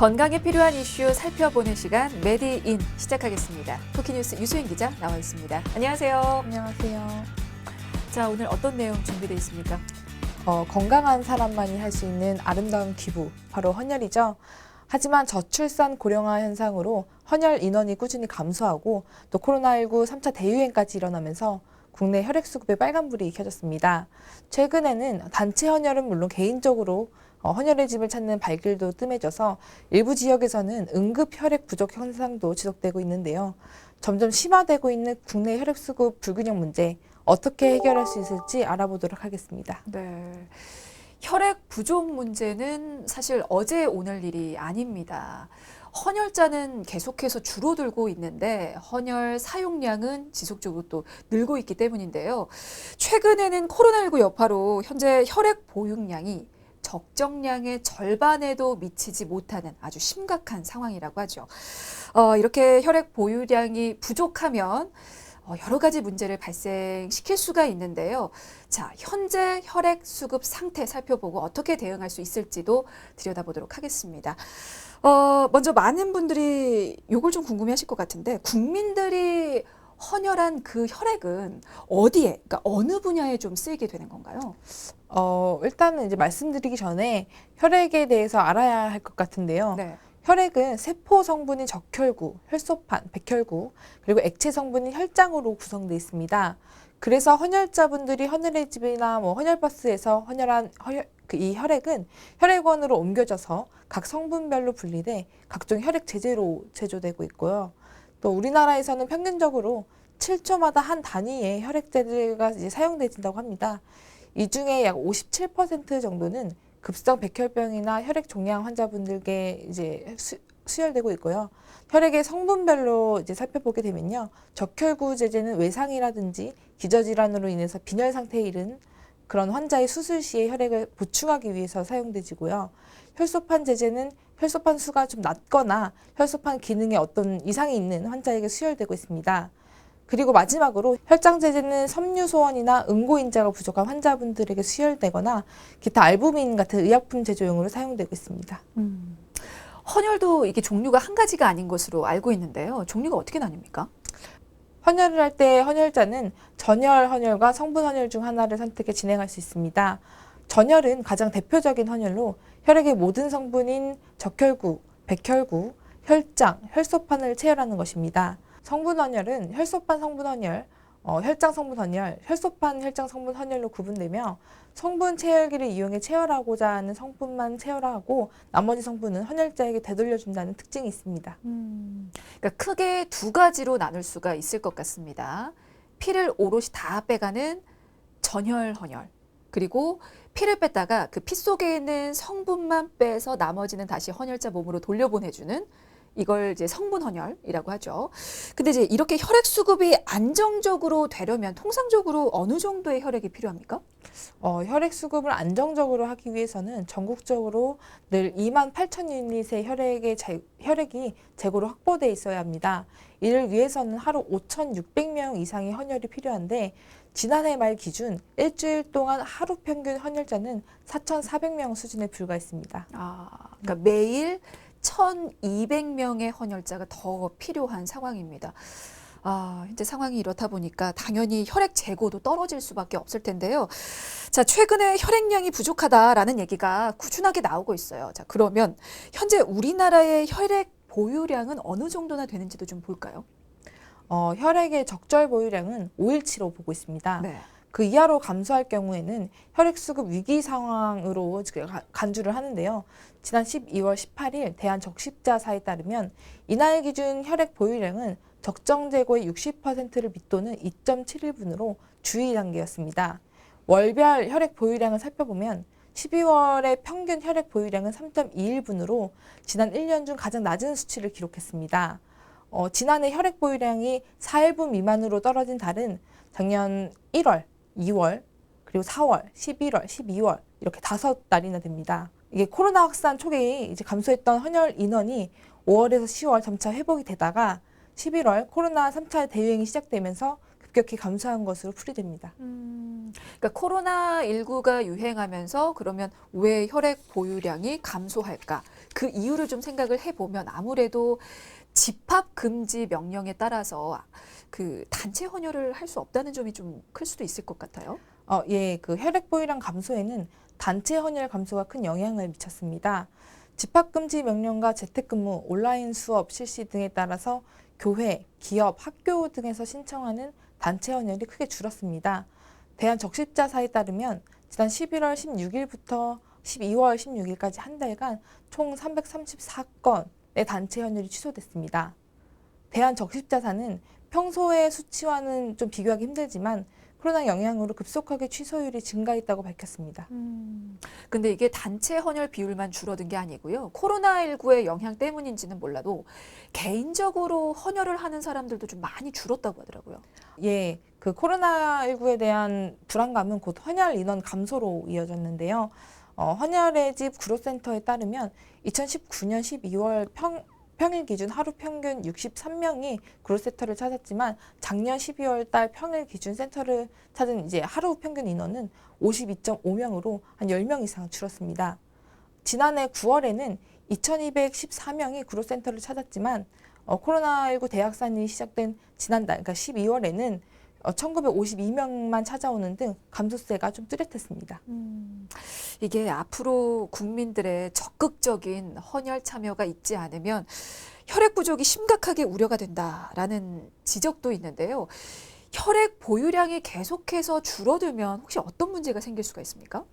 건강에 필요한 이슈 살펴보는 시간 메디인 시작하겠습니다. 토키뉴스 유수인 기자 나와 있습니다. 안녕하세요. 안녕하세요. 자, 오늘 어떤 내용 준비되어 있습니까? 건강한 사람만이 할 수 있는 아름다운 기부, 바로 헌혈이죠. 하지만 저출산 고령화 현상으로 헌혈 인원이 꾸준히 감소하고 또 코로나19 3차 대유행까지 일어나면서 국내 혈액 수급에 빨간불이 켜졌습니다. 최근에는 단체 헌혈은 물론 개인적으로 헌혈의 집을 찾는 발길도 뜸해져서 일부 지역에서는 응급 혈액 부족 현상도 지속되고 있는데요. 점점 심화되고 있는 국내 혈액 수급 불균형 문제, 어떻게 해결할 수 있을지 알아보도록 하겠습니다. 네. 혈액 부족 문제는 사실 어제 오늘 일이 아닙니다. 헌혈자는 계속해서 줄어들고 있는데 헌혈 사용량은 지속적으로 또 늘고 있기 때문인데요. 최근에는 코로나19 여파로 현재 혈액 보육량이 적정량의 절반에도 미치지 못하는 아주 심각한 상황이라고 하죠. 이렇게 혈액 보유량이 부족하면 여러 가지 문제를 발생시킬 수가 있는데요. 자, 현재 혈액 수급 상태 살펴보고 어떻게 대응할 수 있을지도 들여다보도록 하겠습니다. 먼저 많은 분들이 이걸 좀 궁금해하실 것 같은데, 국민들이 헌혈한 그 혈액은 어디에, 그러니까 어느 분야에 좀 쓰이게 되는 건가요? 일단은 이제 말씀드리기 전에 혈액에 대해서 알아야 할 것 같은데요. 네. 혈액은 세포 성분인 적혈구, 혈소판, 백혈구, 그리고 액체 성분인 혈장으로 구성되어 있습니다. 그래서 헌혈자분들이 헌혈의 집이나 헌혈버스에서 헌혈한 이 혈액은 혈액원으로 옮겨져서 각 성분별로 분리돼 각종 혈액 제제로 제조되고 있고요. 또 우리나라에서는 평균적으로 7초마다 한 단위의 혈액 제제가 이제 사용된다고 합니다. 이 중에 약 57% 정도는 급성 백혈병이나 혈액 종양 환자분들께 이제 수혈되고 있고요. 혈액의 성분별로 이제 살펴보게 되면요, 적혈구 제제는 외상이라든지 기저질환으로 인해서 빈혈 상태에 이른 그런 환자의 수술 시에 혈액을 보충하기 위해서 사용되지고요. 혈소판 제제는 혈소판 수가 좀 낮거나 혈소판 기능에 어떤 이상이 있는 환자에게 수혈되고 있습니다. 그리고 마지막으로 혈장 제제는 섬유 소원이나 응고인자가 부족한 환자분들에게 수혈되거나 기타 알부민 같은 의약품 제조용으로 사용되고 있습니다. 헌혈도 이게 종류가 한 가지가 아닌 것으로 알고 있는데요. 종류가 어떻게 나뉩니까? 헌혈을 할 때 헌혈자는 전혈 헌혈과 성분 헌혈 중 하나를 선택해 진행할 수 있습니다. 전혈은 가장 대표적인 헌혈로 혈액의 모든 성분인 적혈구, 백혈구, 혈장, 혈소판을 체혈하는 것입니다. 성분 헌혈은 혈소판 성분 헌혈, 혈장 성분 헌혈, 혈소판 혈장 성분 헌혈로 구분되며 성분 체혈기를 이용해 체혈하고자 하는 성분만 체혈하고 나머지 성분은 헌혈자에게 되돌려준다는 특징이 있습니다. 그러니까 크게 두 가지로 나눌 수가 있을 것 같습니다. 피를 오롯이 다 빼가는 전혈 헌혈, 그리고 피를 뺐다가 그 피 속에 있는 성분만 빼서 나머지는 다시 헌혈자 몸으로 돌려보내주는, 이걸 이제 성분 헌혈이라고 하죠. 근데 이제 이렇게 혈액 수급이 안정적으로 되려면 통상적으로 어느 정도의 혈액이 필요합니까? 혈액 수급을 안정적으로 하기 위해서는 전국적으로 늘 28,000유닛의 혈액이 재고로 확보돼 있어야 합니다. 이를 위해서는 하루 5,600명 이상의 헌혈이 필요한데, 지난해 말 기준 일주일 동안 하루 평균 헌혈자는 4,400명 수준에 불과했습니다. 그러니까 매일 1,200명의 헌혈자가 더 필요한 상황입니다. 현재 상황이 이렇다 보니까 당연히 혈액 재고도 떨어질 수밖에 없을 텐데요. 자, 최근에 혈액량이 부족하다라는 얘기가 꾸준하게 나오고 있어요. 자, 그러면 현재 우리나라의 혈액 보유량은 어느 정도나 되는지도 좀 볼까요? 혈액의 적절 보유량은 5일치로 보고 있습니다. 네. 그 이하로 감소할 경우에는 혈액 수급 위기 상황으로 간주를 하는데요. 지난 12월 18일 대한적십자사에 따르면 이날 기준 혈액 보유량은 적정 재고의 60%를 밑도는 2.71분으로 주의 단계였습니다. 월별 혈액 보유량을 살펴보면 12월의 평균 혈액 보유량은 3.21분으로 지난 1년 중 가장 낮은 수치를 기록했습니다. 지난해 혈액 보유량이 4일분 미만으로 떨어진 달은 작년 1월, 2월, 그리고 4월, 11월, 12월 이렇게 5달이나 됩니다. 이게 코로나 확산 초기에 이제 감소했던 헌혈 인원이 5월에서 10월 점차 회복이 되다가 11월 코로나 3차 대유행이 시작되면서 급격히 감소한 것으로 풀이됩니다. 그러니까 코로나19가 유행하면서 그러면 왜 혈액 보유량이 감소할까? 그 이유를 좀 생각을 해보면 아무래도 집합 금지 명령에 따라서 그 단체 헌혈을 할 수 없다는 점이 좀 클 수도 있을 것 같아요. 예, 그 혈액 보유량 감소에는 단체 헌혈 감소가 큰 영향을 미쳤습니다. 집합금지 명령과 재택근무, 온라인 수업 실시 등에 따라서 교회, 기업, 학교 등에서 신청하는 단체 헌혈이 크게 줄었습니다. 대한적십자사에 따르면 지난 11월 16일부터 12월 16일까지 한 달간 총 334건의 단체 헌혈이 취소됐습니다. 대한적십자사는 평소의 수치와는 좀 비교하기 힘들지만 코로나 영향으로 급속하게 취소율이 증가했다고 밝혔습니다. 근데 이게 단체 헌혈 비율만 줄어든 게 아니고요. 코로나19의 영향 때문인지는 몰라도 개인적으로 헌혈을 하는 사람들도 좀 많이 줄었다고 하더라고요. 예, 그 코로나19에 대한 불안감은 곧 헌혈 인원 감소로 이어졌는데요. 헌혈의 집 구로센터에 따르면 2019년 12월 평일 기준 하루 평균 63명이 구로센터를 찾았지만 작년 12월 달 평일 기준 센터를 찾은 이제 하루 평균 인원은 52.5명으로 한 10명 이상 줄었습니다. 지난해 9월에는 2214명이 구로센터를 찾았지만 코로나19 대확산이 시작된 지난달 그러니까 12월에는 1952명만 찾아오는 등 감소세가 좀 뚜렷했습니다. 이게 앞으로 국민들의 적극적인 헌혈 참여가 있지 않으면 혈액 부족이 심각하게 우려가 된다라는 지적도 있는데요. 혈액 보유량이 계속해서 줄어들면 혹시 어떤 문제가 생길 수가 있습니까?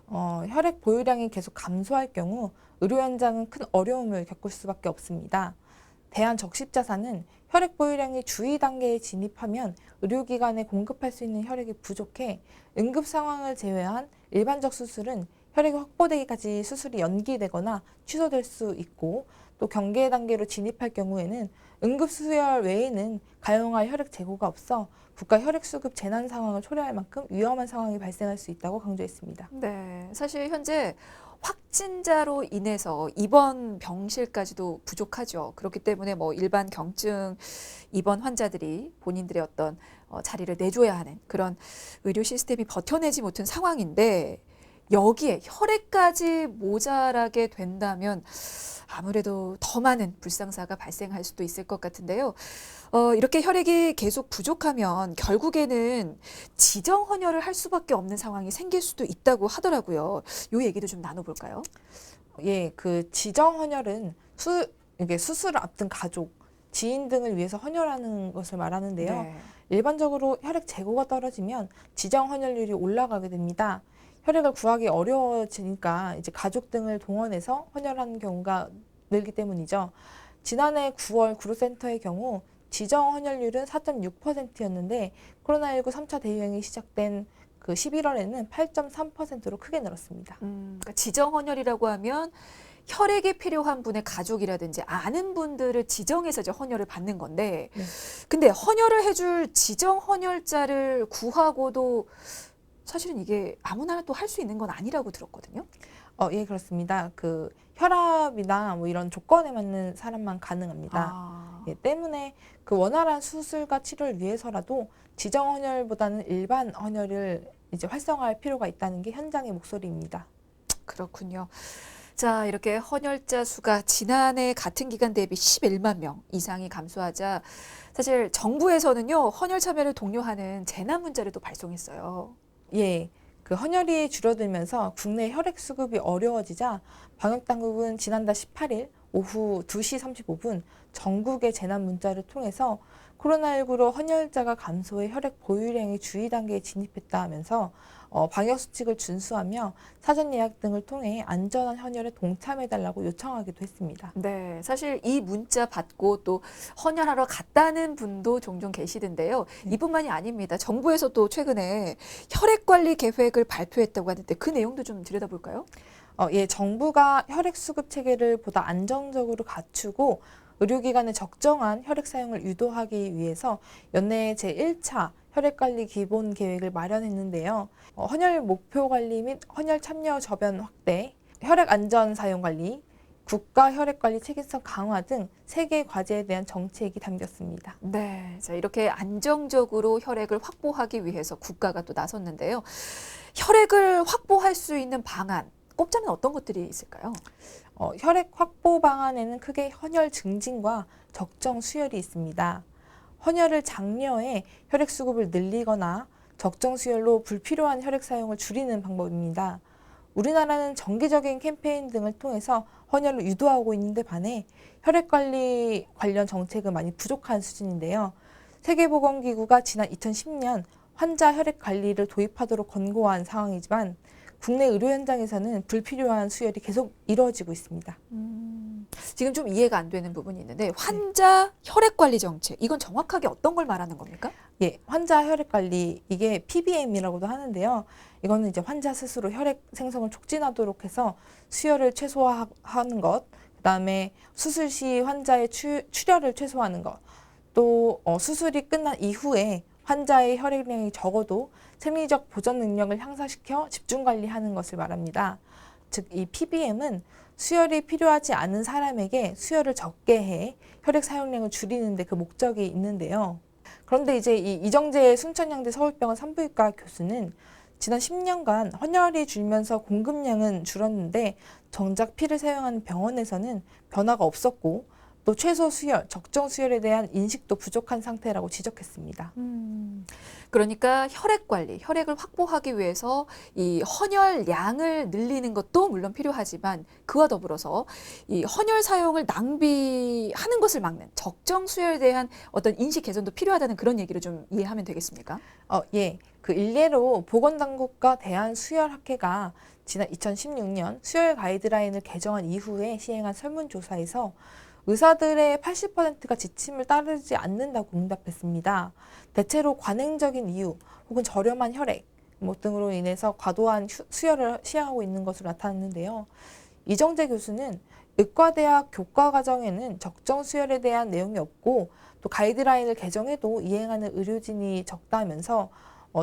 혈액 보유량이 계속 감소할 경우 의료 현장은 큰 어려움을 겪을 수밖에 없습니다. 대한적십자사는 혈액 보유량이 주의 단계에 진입하면 의료기관에 공급할 수 있는 혈액이 부족해 응급 상황을 제외한 일반적 수술은 혈액이 확보되기까지 수술이 연기되거나 취소될 수 있고 또 경계 단계로 진입할 경우에는 응급수혈 외에는 가용할 혈액 재고가 없어 국가 혈액수급 재난 상황을 초래할 만큼 위험한 상황이 발생할 수 있다고 강조했습니다. 네, 사실 현재 확진자로 인해서 입원 병실까지도 부족하죠. 그렇기 때문에 뭐 일반 경증 입원 환자들이 본인들의 어떤 자리를 내줘야 하는 그런 의료 시스템이 버텨내지 못한 상황인데 여기에 혈액까지 모자라게 된다면 아무래도 더 많은 불상사가 발생할 수도 있을 것 같은데요. 이렇게 혈액이 계속 부족하면 결국에는 지정 헌혈을 할 수밖에 없는 상황이 생길 수도 있다고 하더라고요. 이 얘기도 좀 나눠볼까요? 예, 그 지정 헌혈은 이게 수술을 앞둔 가족, 지인 등을 위해서 헌혈하는 것을 말하는데요. 네. 일반적으로 혈액 재고가 떨어지면 지정 헌혈률이 올라가게 됩니다. 혈액을 구하기 어려워지니까 이제 가족 등을 동원해서 헌혈하는 경우가 늘기 때문이죠. 지난해 9월 구로센터의 경우 지정 헌혈률은 4.6%였는데 코로나19 3차 대유행이 시작된 그 11월에는 8.3%로 크게 늘었습니다. 그러니까 지정 헌혈이라고 하면 혈액이 필요한 분의 가족이라든지 아는 분들을 지정해서 이제 헌혈을 받는 건데, 네. 근데 헌혈을 해줄 지정 헌혈자를 구하고도 사실은 이게 아무나 또 할 수 있는 건 아니라고 들었거든요. 예, 그렇습니다. 그 혈압이나 뭐 이런 조건에 맞는 사람만 가능합니다. 예, 때문에 그 원활한 수술과 치료를 위해서라도 지정 헌혈보다는 일반 헌혈을 이제 활성화할 필요가 있다는 게 현장의 목소리입니다. 그렇군요. 자, 이렇게 헌혈자 수가 지난해 같은 기간 대비 11만 명 이상이 감소하자 사실 정부에서는요, 헌혈 참여를 독려하는 재난 문자를 또 발송했어요. 예, 그 헌혈이 줄어들면서 국내 혈액 수급이 어려워지자 방역당국은 지난달 18일 오후 2시 35분 전국의 재난 문자를 통해서 코로나19로 헌혈자가 감소해 혈액 보유량이 주의 단계에 진입했다 하면서 방역 수칙을 준수하며 사전 예약 등을 통해 안전한 헌혈에 동참해달라고 요청하기도 했습니다. 네, 사실 이 문자 받고 또 헌혈하러 갔다는 분도 종종 계시던데요. 이뿐만이 아닙니다. 정부에서 또 최근에 혈액 관리 계획을 발표했다고 하는데 그 내용도 좀 들여다볼까요? 예, 정부가 혈액 수급 체계를 보다 안정적으로 갖추고 의료기관의 적정한 혈액 사용을 유도하기 위해서 연내 제1차 혈액관리 기본 계획을 마련했는데요. 헌혈 목표 관리 및 헌혈 참여 저변 확대, 혈액 안전 사용 관리, 국가 혈액 관리 책임성 강화 등 3개 과제에 대한 정책이 담겼습니다. 네, 자, 이렇게 안정적으로 혈액을 확보하기 위해서 국가가 또 나섰는데요. 혈액을 확보할 수 있는 방안, 꼽자면 어떤 것들이 있을까요? 혈액 확보 방안에는 크게 헌혈 증진과 적정 수혈이 있습니다. 헌혈을 장려해 혈액 수급을 늘리거나 적정 수혈로 불필요한 혈액 사용을 줄이는 방법입니다. 우리나라는 정기적인 캠페인 등을 통해서 헌혈을 유도하고 있는데 반해 혈액 관리 관련 정책은 많이 부족한 수준인데요. 세계보건기구가 지난 2010년 환자 혈액 관리를 도입하도록 권고한 상황이지만 국내 의료 현장에서는 불필요한 수혈이 계속 이루어지고 있습니다. 지금 좀 이해가 안 되는 부분이 있는데 환자 혈액 관리 정책 이건 정확하게 어떤 걸 말하는 겁니까? 예, 환자 혈액 관리 이게 PBM이라고도 하는데요. 이거는 이제 환자 스스로 혈액 생성을 촉진하도록 해서 수혈을 최소화하는 것, 그다음에 수술 시 환자의 출혈을 최소화하는 것, 또 수술이 끝난 이후에 환자의 혈액량이 적어도 생리적 보전 능력을 향상시켜 집중 관리하는 것을 말합니다. 즉, 이 PBM은 수혈이 필요하지 않은 사람에게 수혈을 적게 해 혈액 사용량을 줄이는 데 그 목적이 있는데요. 그런데 이제 이 이정재 순천향대 서울병원 산부인과 교수는 지난 10년간 헌혈이 줄면서 공급량은 줄었는데 정작 피를 사용하는 병원에서는 변화가 없었고 또 최소 수혈, 적정 수혈에 대한 인식도 부족한 상태라고 지적했습니다. 그러니까 혈액 관리, 혈액을 확보하기 위해서 이 헌혈량을 늘리는 것도 물론 필요하지만 그와 더불어서 이 헌혈 사용을 낭비하는 것을 막는 적정 수혈에 대한 어떤 인식 개선도 필요하다는 그런 얘기를 좀 이해하면 되겠습니까? 예. 그 일례로 보건당국과 대한수혈학회가 지난 2016년 수혈 가이드라인을 개정한 이후에 시행한 설문조사에서 의사들의 80%가 지침을 따르지 않는다고 응답했습니다. 대체로 관행적인 이유 혹은 저렴한 혈액 등으로 인해서 과도한 수혈을 시행하고 있는 것으로 나타났는데요. 이정재 교수는 의과대학 교과과정에는 적정 수혈에 대한 내용이 없고 또 가이드라인을 개정해도 이행하는 의료진이 적다면서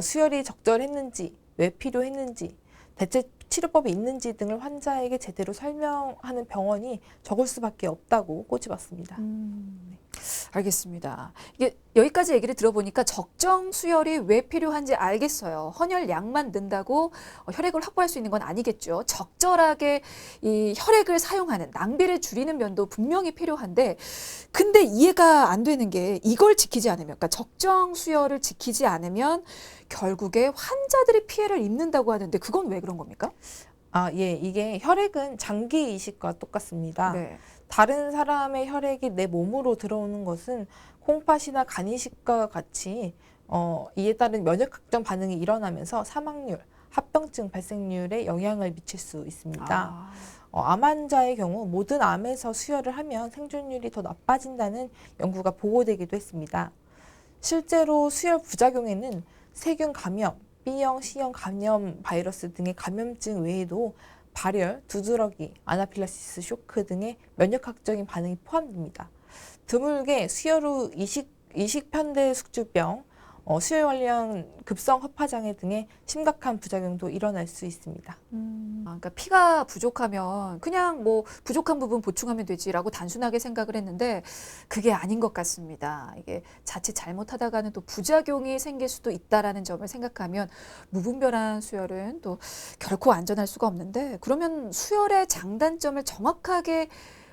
수혈이 적절했는지, 왜 필요했는지, 대체 치료법이 있는지 등을 환자에게 제대로 설명하는 병원이 적을 수밖에 없다고 꼬집었습니다. 알겠습니다. 이게 여기까지 얘기를 들어보니까 적정 수혈이 왜 필요한지 알겠어요. 헌혈량만 는다고 혈액을 확보할 수 있는 건 아니겠죠. 적절하게 이 혈액을 사용하는 낭비를 줄이는 면도 분명히 필요한데 근데 이해가 안 되는 게 이걸 지키지 않으면 그러니까 적정 수혈을 지키지 않으면 결국에 환자들이 피해를 입는다고 하는데 그건 왜 그런 겁니까? 예, 이게 혈액은 장기 이식과 똑같습니다. 네. 다른 사람의 혈액이 내 몸으로 들어오는 것은 콩팥이나 간 이식과 같이 이에 따른 면역학적 반응이 일어나면서 사망률, 합병증 발생률에 영향을 미칠 수 있습니다. 암 환자의 경우 모든 암에서 수혈을 하면 생존율이 더 나빠진다는 연구가 보고되기도 했습니다. 실제로 수혈 부작용에는 세균 감염, B형, C형 감염 바이러스 등의 감염증 외에도 발열, 두드러기, 아나필락시스 쇼크 등의 면역학적인 반응이 포함됩니다. 드물게 수혈 후 이식편대 숙주병, 수혈 관련 급성 허파장애 등의 심각한 부작용도 일어날 수 있습니다. 그러니까 피가 부족하면 그냥 뭐 부족한 부분 보충하면 되지라고 단순하게 생각을 했는데 그게 아닌 것 같습니다. 이게 자칫 잘못하다가는 또 부작용이 생길 수도 있다라는 점을 생각하면 무분별한 수혈은 또 결코 안전할 수가 없는데 그러면 수혈의 장단점을 정확하게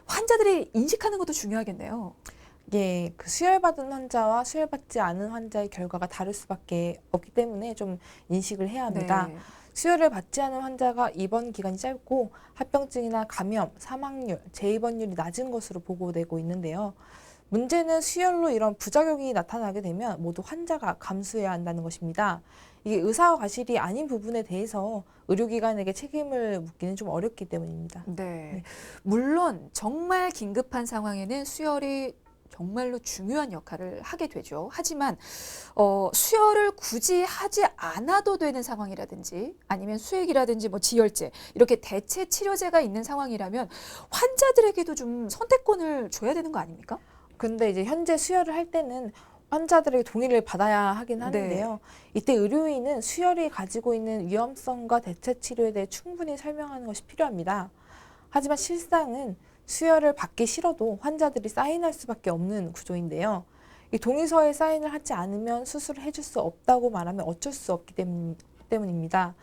환자들이 인식하는 것도 중요하겠네요. 예, 그 수혈받은 환자와 수혈받지 않은 환자의 결과가 다를 수밖에 없기 때문에 좀 인식을 해야 합니다. 네. 수혈을 받지 않은 환자가 입원 기간이 짧고 합병증이나 감염, 사망률, 재입원율이 낮은 것으로 보고되고 있는데요. 문제는 수혈로 이런 부작용이 나타나게 되면 모두 환자가 감수해야 한다는 것입니다. 이게 의사와 과실이 아닌 부분에 대해서 의료기관에게 책임을 묻기는 좀 어렵기 때문입니다. 네. 물론 정말 긴급한 상황에는 수혈이 정말로 중요한 역할을 하게 되죠. 하지만 수혈을 굳이 하지 않아도 되는 상황이라든지 아니면 수액이라든지 뭐 지혈제 이렇게 대체 치료제가 있는 상황이라면 환자들에게도 좀 선택권을 줘야 되는 거 아닙니까? 근데 이제 현재 수혈을 할 때는 환자들에게 동의를 받아야 하긴 하는데요. 이때 의료인은 수혈이 가지고 있는 위험성과 대체 치료에 대해 충분히 설명하는 것이 필요합니다. 하지만 실상은 수혈을 받기 싫어도 환자들이 사인할 수밖에 없는 구조인데요. 이 동의서에 사인을 하지 않으면 수술을 해줄 수 없다고 말하면 어쩔 수 없기 때문입니다.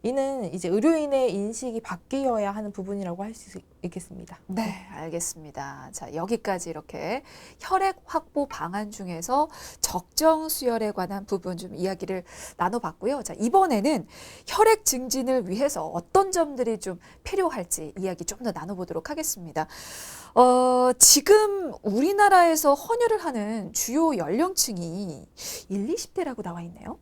이는 이제 의료인의 인식이 바뀌어야 하는 부분이라고 할 수 있겠습니다. 네, 알겠습니다. 자, 여기까지 이렇게 혈액 확보 방안 중에서 적정 수혈에 관한 부분 좀 이야기를 나눠봤고요. 자, 이번에는 혈액 증진을 위해서 어떤 점들이 좀 필요할지 이야기 좀 더 나눠보도록 하겠습니다. 지금 우리나라에서 헌혈을 하는 주요 연령층이 1, 20대라고 나와 있네요.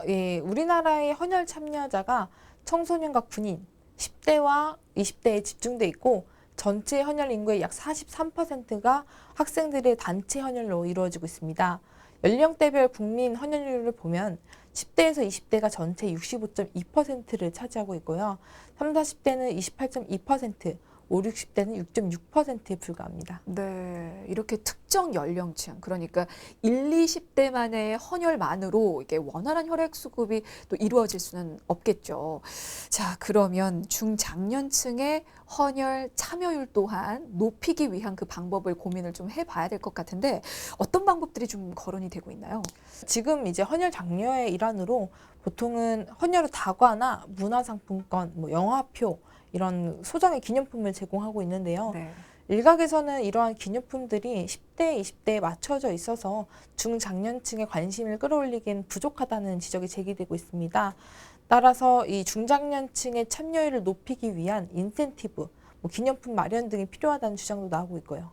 예, 우리나라의 헌혈 참여자가 청소년과 군인, 10대와 20대에 집중돼 있고 전체 헌혈 인구의 약 43%가 학생들의 단체 헌혈로 이루어지고 있습니다. 연령대별 국민 헌혈률을 보면 10대에서 20대가 전체 65.2%를 차지하고 있고요. 30, 40대는 28.2%, 5, 60대는 6.6%에 불과합니다. 네, 이렇게 특정 연령층, 그러니까 1, 20대만의 헌혈만으로 이게 원활한 혈액 수급이 또 이루어질 수는 없겠죠. 자, 그러면 중장년층의 헌혈 참여율 또한 높이기 위한 그 방법을 고민을 좀 해봐야 될 것 같은데 어떤 방법들이 좀 거론이 되고 있나요? 지금 이제 헌혈 장려의 일환으로 보통은 헌혈 다과나 문화상품권, 영화표 이런 소정의 기념품을 제공하고 있는데요. 네. 일각에서는 이러한 기념품들이 10대, 20대에 맞춰져 있어서 중장년층의 관심을 끌어올리기엔 부족하다는 지적이 제기되고 있습니다. 따라서 이 중장년층의 참여율을 높이기 위한 인센티브, 기념품 마련 등이 필요하다는 주장도 나오고 있고요.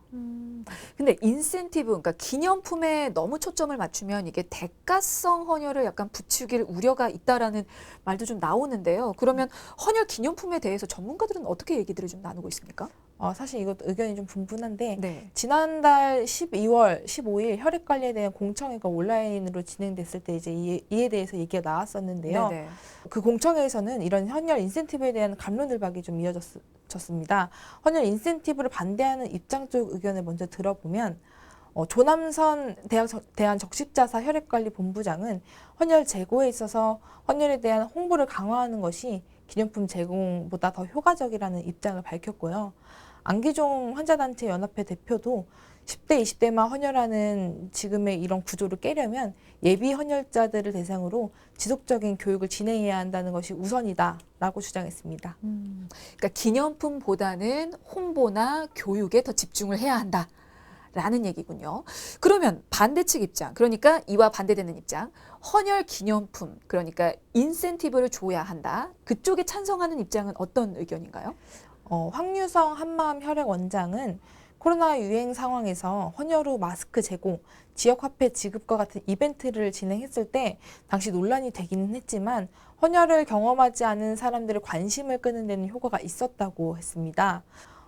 근데 인센티브, 그러니까 기념품에 너무 초점을 맞추면 이게 대가성 헌혈을 약간 부추길 우려가 있다라는 말도 좀 나오는데요. 그러면 헌혈 기념품에 대해서 전문가들은 어떻게 얘기들을 좀 나누고 있습니까? 사실 이것 의견이 좀 분분한데 네. 지난달 12월 15일 혈액 관리에 대한 공청회가 온라인으로 진행됐을 때 이제 이에 대해서 얘기가 나왔었는데요. 네네. 그 공청회에서는 이런 헌혈 인센티브에 대한 감론을박이 좀 이어졌습니다. 헌혈 인센티브를 반대하는 입장 쪽 의견을 먼저 들어보면 조남선 대한적십자사 혈액관리본부장은 헌혈 재고에 있어서 헌혈에 대한 홍보를 강화하는 것이 기념품 제공보다 더 효과적이라는 입장을 밝혔고요. 안기종 환자단체 연합회 대표도 10대, 20대만 헌혈하는 지금의 이런 구조를 깨려면 예비 헌혈자들을 대상으로 지속적인 교육을 진행해야 한다는 것이 우선이다라고 주장했습니다. 그러니까 기념품보다는 홍보나 교육에 더 집중을 해야 한다. 라는 얘기군요. 그러면 반대측 입장, 그러니까 이와 반대되는 입장, 헌혈 기념품, 그러니까 인센티브를 줘야 한다. 그쪽에 찬성하는 입장은 어떤 의견인가요? 황유성 한마음 혈액원장은 코로나 유행 상황에서 헌혈 후 마스크 제공, 지역 화폐 지급과 같은 이벤트를 진행했을 때 당시 논란이 되기는 했지만 헌혈을 경험하지 않은 사람들의 관심을 끄는 데는 효과가 있었다고 했습니다.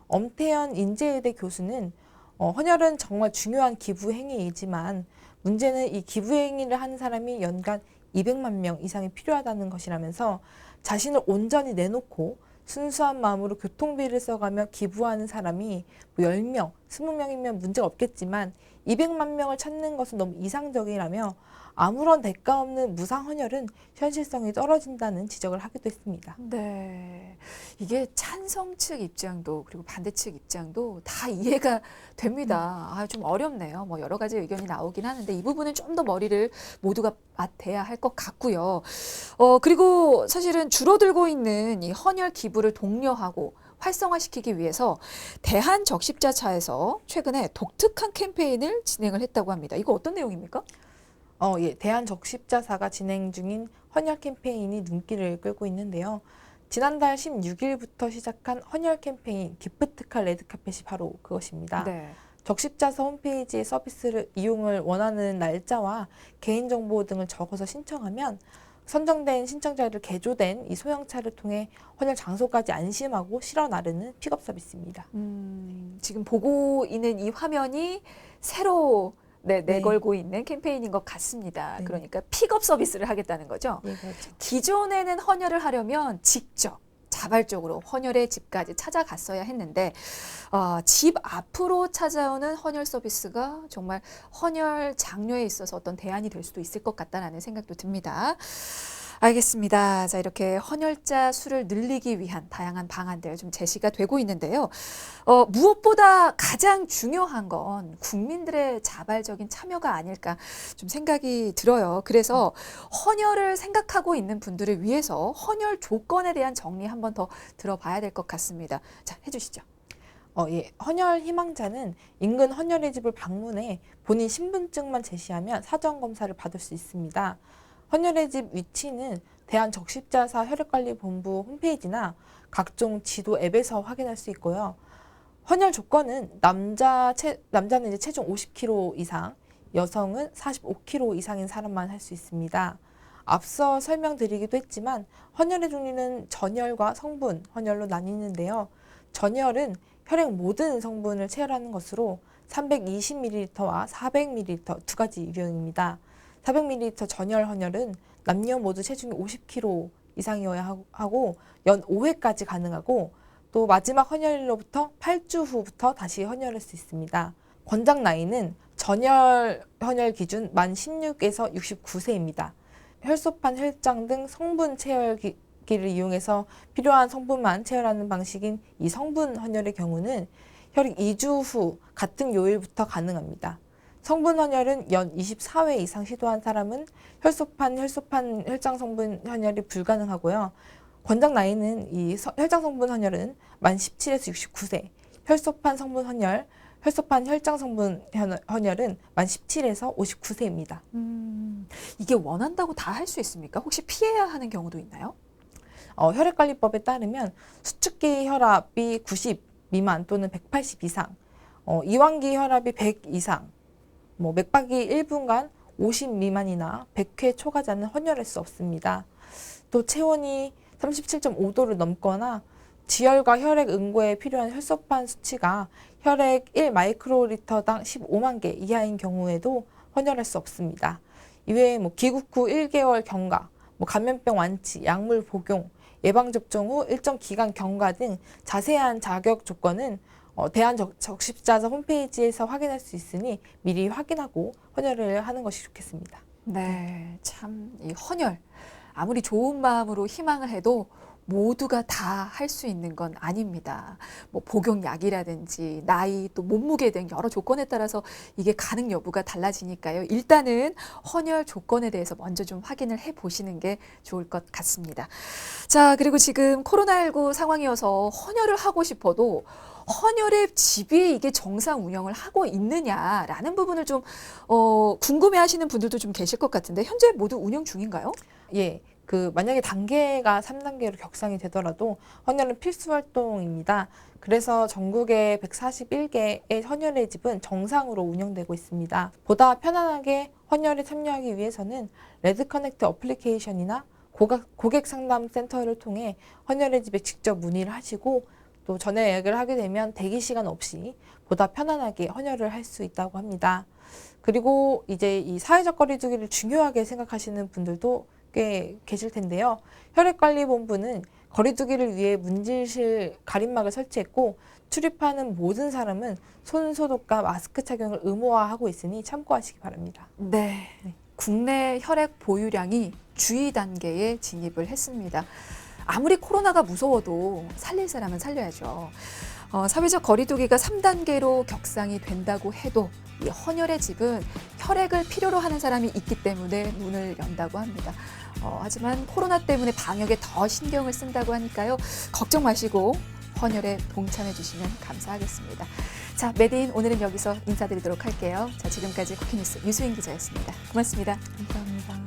엄태현 인제의대 교수는 헌혈은 정말 중요한 기부 행위이지만 문제는 이 기부 행위를 하는 사람이 연간 200만 명 이상이 필요하다는 것이라면서 자신을 온전히 내놓고 순수한 마음으로 교통비를 써가며 기부하는 사람이 10명, 20명이면 문제가 없겠지만 200만 명을 찾는 것은 너무 이상적이라며 아무런 대가 없는 무상 헌혈은 현실성이 떨어진다는 지적을 하기도 했습니다. 네. 이게 찬성 측 입장도 그리고 반대 측 입장도 다 이해가 됩니다. 좀 어렵네요. 여러 가지 의견이 나오긴 하는데 이 부분은 좀 더 머리를 모두가 맞대야 할 것 같고요. 그리고 사실은 줄어들고 있는 이 헌혈 기부를 독려하고 활성화시키기 위해서 대한적십자차에서 최근에 독특한 캠페인을 진행을 했다고 합니다. 이거 어떤 내용입니까? 예, 대한적십자사가 진행 중인 헌혈 캠페인이 눈길을 끌고 있는데요. 지난달 16일부터 시작한 헌혈 캠페인 기프트카 레드카펫이 바로 그것입니다. 네. 적십자사 홈페이지의 서비스를 이용을 원하는 날짜와 개인정보 등을 적어서 신청하면 선정된 신청자를 개조된 이 소형차를 통해 헌혈 장소까지 안심하고 실어 나르는 픽업 서비스입니다. 지금 보고 있는 이 화면이 새로 내걸고 있는 캠페인인 것 같습니다. 네. 그러니까 픽업 서비스를 하겠다는 거죠. 예, 그렇죠. 기존에는 헌혈을 하려면 직접 자발적으로 헌혈의 집까지 찾아갔어야 했는데 집 앞으로 찾아오는 헌혈 서비스가 정말 헌혈 장려에 있어서 어떤 대안이 될 수도 있을 것 같다는 생각도 듭니다. 알겠습니다. 자, 이렇게 헌혈자 수를 늘리기 위한 다양한 방안들 좀 제시가 되고 있는데요. 무엇보다 가장 중요한 건 국민들의 자발적인 참여가 아닐까 좀 생각이 들어요. 그래서 헌혈을 생각하고 있는 분들을 위해서 헌혈 조건에 대한 정리 한 번 더 들어봐야 될 것 같습니다. 자, 해주시죠. 예. 헌혈 희망자는 인근 헌혈의 집을 방문해 본인 신분증만 제시하면 사전 검사를 받을 수 있습니다. 헌혈의 집 위치는 대한적십자사 혈액관리본부 홈페이지나 각종 지도 앱에서 확인할 수 있고요. 헌혈 조건은 남자는 이제 체중 50kg 이상, 여성은 45kg 이상인 사람만 할 수 있습니다. 앞서 설명드리기도 했지만 헌혈의 종류는 전혈과 성분 헌혈로 나뉘는데요. 전혈은 혈액 모든 성분을 체혈하는 것으로 320ml와 400ml 두 가지 유형입니다. 400ml 전혈 헌혈은 남녀 모두 체중이 50kg 이상이어야 하고 연 5회까지 가능하고 또 마지막 헌혈로부터 8주 후부터 다시 헌혈할 수 있습니다. 권장 나이는 전혈 헌혈 기준 만 16에서 69세입니다. 혈소판, 혈장 등 성분 체혈기를 이용해서 필요한 성분만 체혈하는 방식인 이 성분 헌혈의 경우는 혈액 2주 후 같은 요일부터 가능합니다. 성분 헌혈은 연 24회 이상 시도한 사람은 혈소판, 혈장 성분 헌혈이 불가능하고요. 권장 나이는 이 혈장 성분 헌혈은 만 17에서 69세, 혈소판 성분 헌혈, 혈소판 혈장 성분 헌혈은 만 17에서 59세입니다. 이게 원한다고 다 할 수 있습니까? 혹시 피해야 하는 경우도 있나요? 혈액관리법에 따르면 수축기 혈압이 90 미만 또는 180 이상, 이완기 혈압이 100 이상, 맥박이 1분간 50 미만이나 100회 초과자는 헌혈할 수 없습니다. 또 체온이 37.5도를 넘거나 지혈과 혈액 응고에 필요한 혈소판 수치가 혈액 1 마이크로리터당 15만 개 이하인 경우에도 헌혈할 수 없습니다. 이외에 기국 후 1개월 경과, 감염병 완치, 약물 복용, 예방접종 후 일정 기간 경과 등 자세한 자격 조건은 대한적십자사 홈페이지에서 확인할 수 있으니 미리 확인하고 헌혈을 하는 것이 좋겠습니다. 네, 참 이 헌혈 아무리 좋은 마음으로 희망을 해도 모두가 다 할 수 있는 건 아닙니다. 복용약이라든지 나이 또 몸무게 등 여러 조건에 따라서 이게 가능 여부가 달라지니까요. 일단은 헌혈 조건에 대해서 먼저 좀 확인을 해 보시는 게 좋을 것 같습니다. 자, 그리고 지금 코로나19 상황이어서 헌혈을 하고 싶어도 헌혈의 집이 이게 정상 운영을 하고 있느냐라는 부분을 좀 궁금해하시는 분들도 좀 계실 것 같은데 현재 모두 운영 중인가요? 예. 만약에 단계가 3단계로 격상이 되더라도 헌혈은 필수 활동입니다. 그래서 전국의 141개의 헌혈의 집은 정상으로 운영되고 있습니다. 보다 편안하게 헌혈에 참여하기 위해서는 레드커넥트 어플리케이션이나 고객 상담 센터를 통해 헌혈의 집에 직접 문의를 하시고 또 전에 예약을 하게 되면 대기 시간 없이 보다 편안하게 헌혈을 할 수 있다고 합니다. 그리고 이제 이 사회적 거리두기를 중요하게 생각하시는 분들도 꽤 계실 텐데요. 혈액관리본부는 거리두기를 위해 문질실 가림막을 설치했고 출입하는 모든 사람은 손 소독과 마스크 착용을 의무화하고 있으니 참고하시기 바랍니다. 네. 국내 혈액 보유량이 주의 단계에 진입을 했습니다. 아무리 코로나가 무서워도 살릴 사람은 살려야죠. 사회적 거리두기가 3단계로 격상이 된다고 해도 이 헌혈의 집은 혈액을 필요로 하는 사람이 있기 때문에 문을 연다고 합니다. 하지만 코로나 때문에 방역에 더 신경을 쓴다고 하니까요. 걱정 마시고 헌혈에 동참해 주시면 감사하겠습니다. 자, 메디인 오늘은 여기서 인사드리도록 할게요. 자, 지금까지 쿠키뉴스 유수인 기자였습니다. 고맙습니다. 감사합니다.